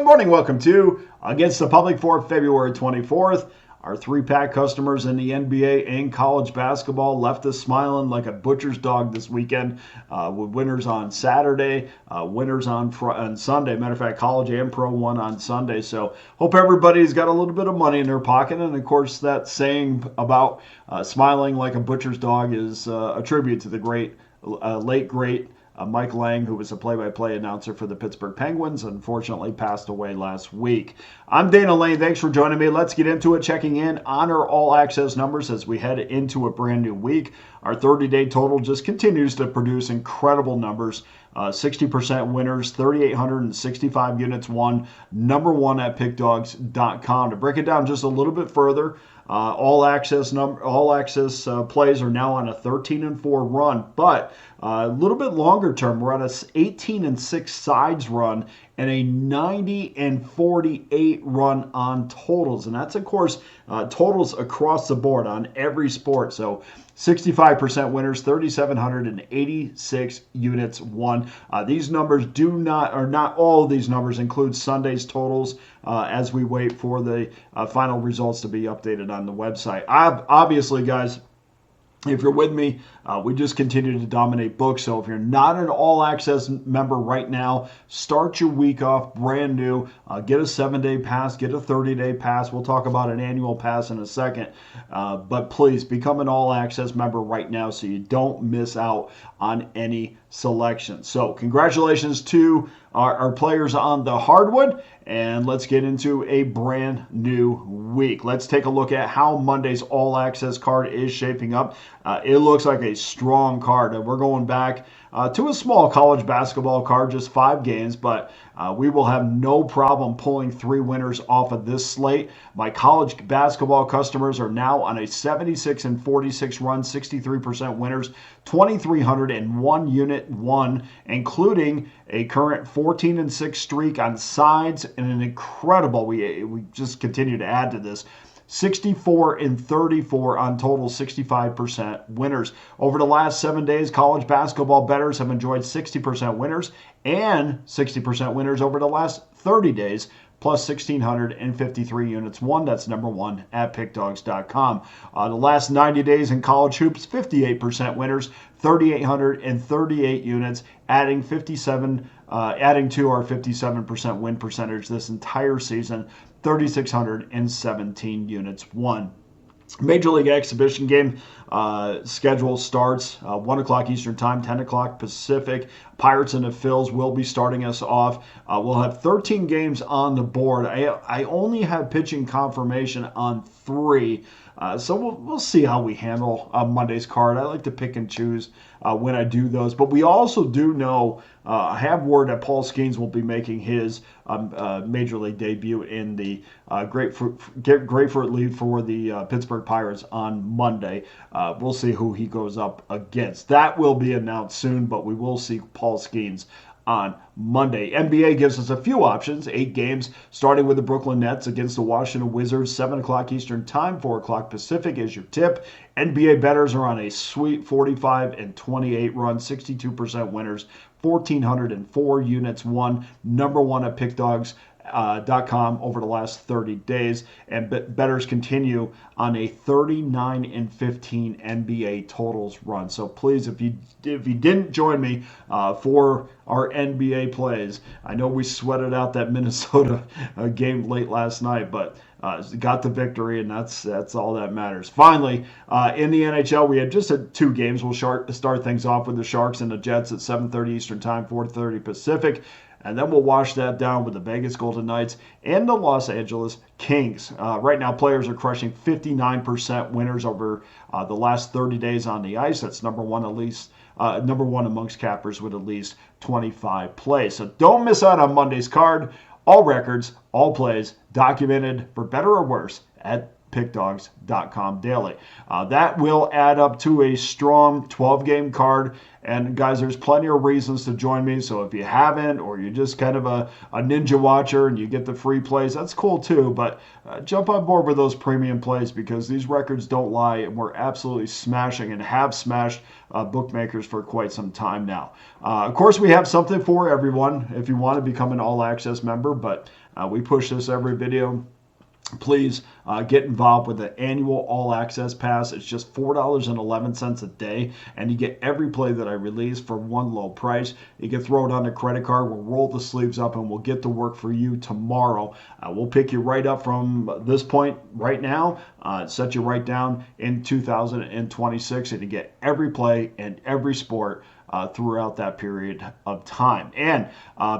Good morning. Welcome to Against the Public for February 24th. Our three-pack customers in the NBA and college basketball left us smiling like a butcher's dog this weekend with winners on Saturday, winners on Sunday. Matter of fact, college and pro won on Sunday. So hope everybody's got a little bit of money in their pocket. And, of course, that saying about smiling like a butcher's dog is a tribute to the late great Mike Lang, who was a play-by-play announcer for the Pittsburgh Penguins, unfortunately passed away last week. I'm Dana Lane. Thanks for joining me. Let's get into it, checking in on our all-access numbers as we head into a brand new week. Our 30-day total just continues to produce incredible numbers. 60% winners, 3,865 units won, number one at Pickdawgz.com. To break it down just a little bit further, all access plays are now on a 13-4 run, but a little bit longer term, we're on a 18-6 sides run and a 90-48 run on totals, and that's of course totals across the board on every sport. So 65% winners, 3,786 units won. These numbers not all of these numbers include Sunday's totals as we wait for the final results to be updated on the website. Obviously, guys, if you're with me, we just continue to dominate books. So if you're not an all-access member right now, start your week off brand new. Get a 7-day pass, get a 30-day pass. We'll talk about an annual pass in a second. But please become an all-access member right now so you don't miss out on any selection. So congratulations to our players on the hardwood, and let's get into a brand new week. Let's take a look at how Monday's all-access card is shaping up. It looks like a strong card. We're going back to a small college basketball card, just 5 games, but we will have no problem pulling 3 winners off of this slate. My college basketball customers are now on a 76-46 run, 63% winners, 2,301 unit won, including a current 14-6 streak on sides, and an incredible, we just continue to add to this, 64-34 on total, 65% winners. Over the last 7 days, college basketball bettors have enjoyed 60% winners and 60% winners over the last 30 days, plus 1,653 units won. That's number one at Pickdawgz.com. The last 90 days in college hoops, 58% winners, 3,838 units, adding to our 57% win percentage this entire season. 3,617 units won. Major League Exhibition game schedule starts 1 o'clock Eastern Time, 10 o'clock Pacific. Pirates and the Phils will be starting us off. We'll have 13 games on the board. I only have pitching confirmation on 3. So we'll see how we handle Monday's card. I like to pick and choose when I do those. But we also do know, I have word that Paul Skeens will be making his Major League debut in the Grapefruit League for the Pittsburgh Pirates on Monday. We'll see who he goes up against. That will be announced soon, but we will see Paul Skeens on Monday. NBA gives us a few options, 8 games, starting with the Brooklyn Nets against the Washington Wizards, 7 o'clock Eastern Time, 4 o'clock Pacific is your tip. NBA bettors are on a sweet 45-28 run, 62% winners, 1,404 units won, number one at Pickdawgz.com over the last 30 days, and bettors continue on a 39-15 NBA totals run. So please, if you didn't join me for our NBA plays, I know we sweated out that Minnesota game late last night, but got the victory, and that's all that matters. Finally, in the NHL, we had just 2 games. We'll start things off with the Sharks and the Jets at 7:30 Eastern Time, 4:30 Pacific. And then we'll wash that down with the Vegas Golden Knights and the Los Angeles Kings. Right now, players are crushing 59% winners over the last 30 days on the ice. That's number one amongst cappers with at least 25 plays. So don't miss out on Monday's card. All records, all plays, documented for better or worse at pickdawgz.com daily. That will add up to a strong 12-game card. And guys, there's plenty of reasons to join me. So if you haven't, or you're just kind of a ninja watcher and you get the free plays, that's cool too. But jump on board with those premium plays, because these records don't lie, and we're absolutely smashing and have smashed bookmakers for quite some time now. Of course, we have something for everyone if you want to become an all-access member, but we push this every video. Please get involved with the annual All Access Pass. It's just $4.11 a day, and you get every play that I release for one low price. You can throw it on a credit card. We'll roll the sleeves up, and we'll get to work for you tomorrow. We'll pick you right up from this point right now, set you right down in 2026, and you get every play and every sport throughout that period of time. And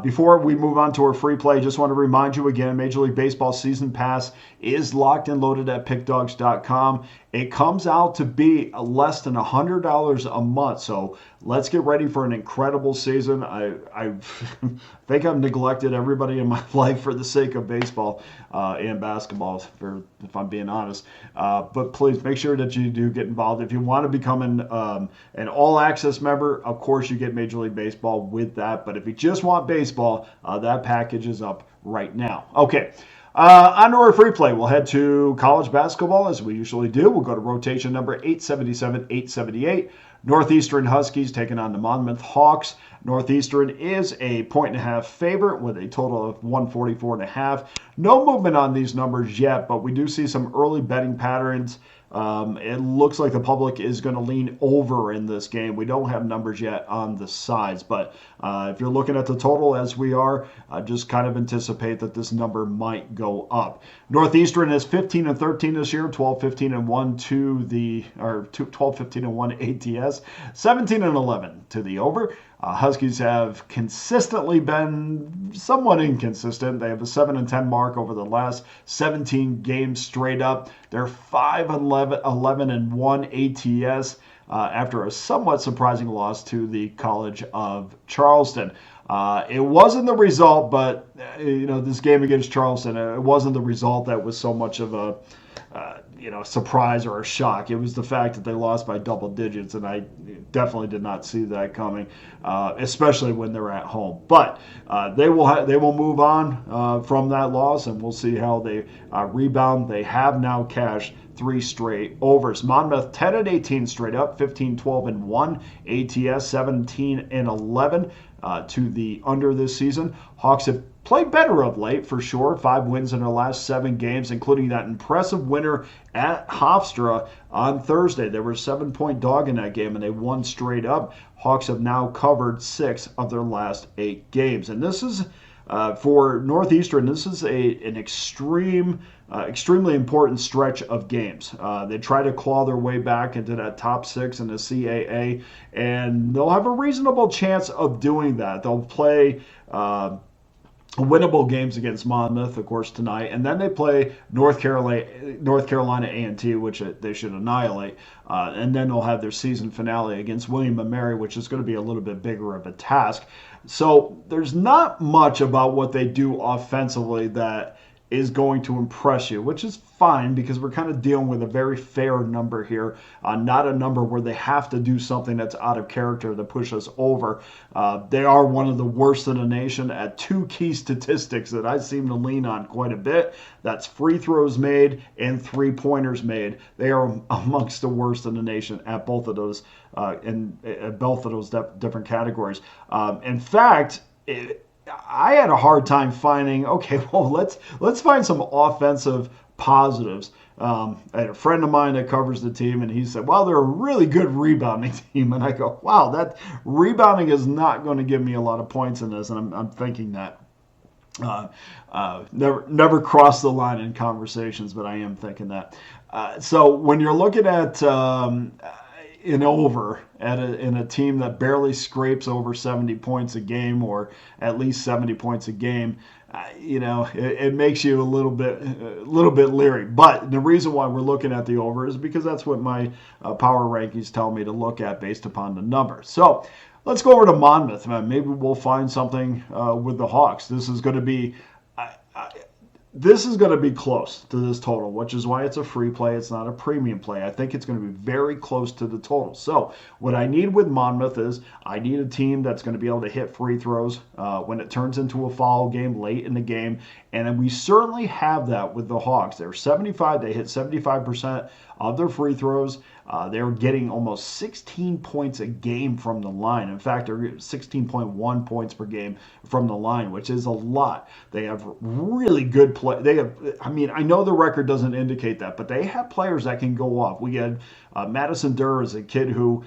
before we move on to our free play, just want to remind you again, Major League Baseball Season Pass is locked and loaded at pickdawgz.com. It comes out to be less than $100 a month. So let's get ready for an incredible season. I think I've neglected everybody in my life for the sake of baseball and basketball, if I'm being honest. But please make sure that you do get involved. If you want to become an all-access member, of course you get Major League Baseball with that. But if you just want baseball, that package is up right now. Okay. On to our free play, we'll head to college basketball as we usually do. We'll go to rotation number 877, 878. Northeastern Huskies taking on the Monmouth Hawks. Northeastern is a 1.5 favorite with a total of 144.5. No movement on these numbers yet, but we do see some early betting patterns. It looks like the public is going to lean over in this game. We don't have numbers yet on the sides, but if you're looking at the total as we are, just kind of anticipate that this number might go up. Northeastern is 15-13 this year, 12-15-1 to the 12-15-1 ATS, 17-11 to the over. Huskies have consistently been somewhat inconsistent. They have a 7-10 mark over the last 17 games straight up. They're 5-11-1 ATS after a somewhat surprising loss to the College of Charleston. It wasn't the result, but this game against Charleston, it wasn't the result that was so much of a surprise or a shock. It was the fact that they lost by double digits, and I definitely did not see that coming, especially when they're at home. But they will move on from that loss, and we'll see how they rebound. They have now cashed 3 straight overs. Monmouth 10-18 straight up, 15-12-1 ATS, 17-11 to the under this season. Hawks have played better of late, for sure. 5 wins in their last 7 games, including that impressive winner at Hofstra on Thursday. They were a 7-point dog in that game, and they won straight up. Hawks have now covered 6 of their last 8 games. And this is, for Northeastern, this is an extremely important stretch of games. They try to claw their way back into that top 6 in the CAA, and they'll have a reasonable chance of doing that. They'll play winnable games against Monmouth, of course, tonight, and then they play North Carolina A&T, which they should annihilate, and then they'll have their season finale against William & Mary, which is going to be a little bit bigger of a task. So there's not much about what they do offensively that is going to impress you, which is fine because we're kind of dealing with a very fair number here, not a number where they have to do something that's out of character to push us over. They are one of the worst in the nation at 2 key statistics that I seem to lean on quite a bit. That's free throws made and 3-pointers made. They are amongst the worst in the nation at both of those different categories. In fact, I had a hard time finding, let's find some offensive positives. I had a friend of mine that covers the team, and he said, well, they're a really good rebounding team. And I go, wow, that rebounding is not going to give me a lot of points in this. And I'm thinking that. Never crossed the line in conversations, but I am thinking that. So when you're looking at in a team that barely scrapes over 70 points a game, or at least 70 points a game, it makes you a little bit leery. But the reason why we're looking at the over is because that's what my power rankings tell me to look at based upon the numbers. So let's go over to Monmouth. Maybe we'll find something with the Hawks. This is going to be This is going to be close to this total, which is why it's a free play. It's not a premium play. I think it's going to be very close to the total. So what I need with Monmouth is I need a team that's going to be able to hit free throws when it turns into a foul game late in the game. And we certainly have that with the Hawks. They're 75. They hit 75% of their free throws. They're getting almost 16 points a game from the line. In fact, they're getting 16.1 points per game from the line, which is a lot. They have really good play. They have, I mean, I know the record doesn't indicate that, but they have players that can go off. We had Madison Durr is a kid who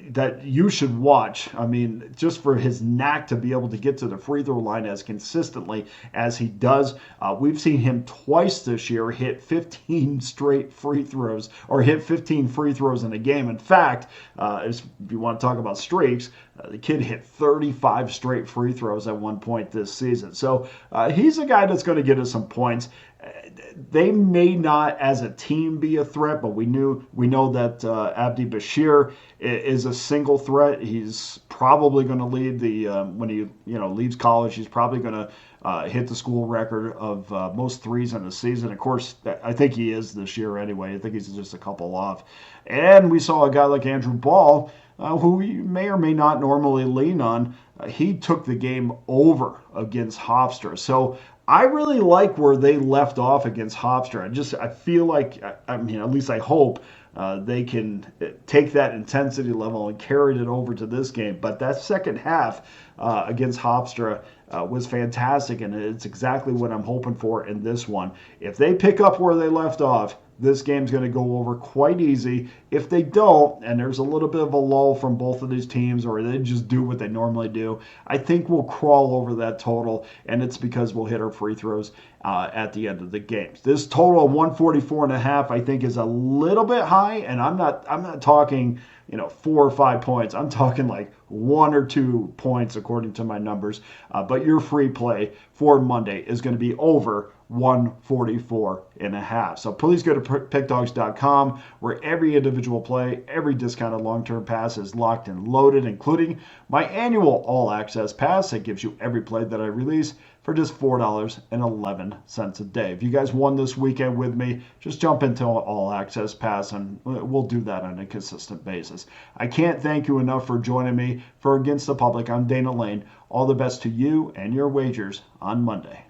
that you should watch. I mean, just for his knack to be able to get to the free throw line as consistently as he does. We've seen him twice this year hit 15 straight free throws or hit 15 free throws in a game. In fact, if you want to talk about streaks, the kid hit 35 straight free throws at one point this season. So he's a guy that's going to get us some points. They may not, as a team, be a threat, but we know that Abdi Bashir is a single threat. He's probably going to lead the when he leaves college. He's probably going to hit the school record of most threes in a season. Of course, I think he is this year anyway. I think he's just a couple off. And we saw a guy like Andrew Ball, who you may or may not normally lean on. He took the game over against Hofstra. So I really like where they left off against Hofstra. I feel like, I mean, at least I hope they can take that intensity level and carry it over to this game. But that second half against Hofstra was fantastic, and it's exactly what I'm hoping for in this one. If they pick up where they left off, this game's going to go over quite easy. If they don't, and there's a little bit of a lull from both of these teams, or they just do what they normally do, I think we'll crawl over that total, and it's because we'll hit our free throws at the end of the games. This total of 144.5, I think, is a little bit high, and I'm not talking 4 or 5 points. I'm talking like 1 or 2 points according to my numbers. But your free play for Monday is going to be over 144.5. So please go to pickdawgz.com, where every individual play, every discounted long-term pass is locked and loaded, including my annual all-access pass that gives you every play that I release for just $4.11 a day. If you guys won this weekend with me, just jump into an all-access pass, and we'll do that on a consistent basis. I can't thank you enough for joining me for Against the Public. I'm Dana Lane. All the best to you and your wagers on Monday.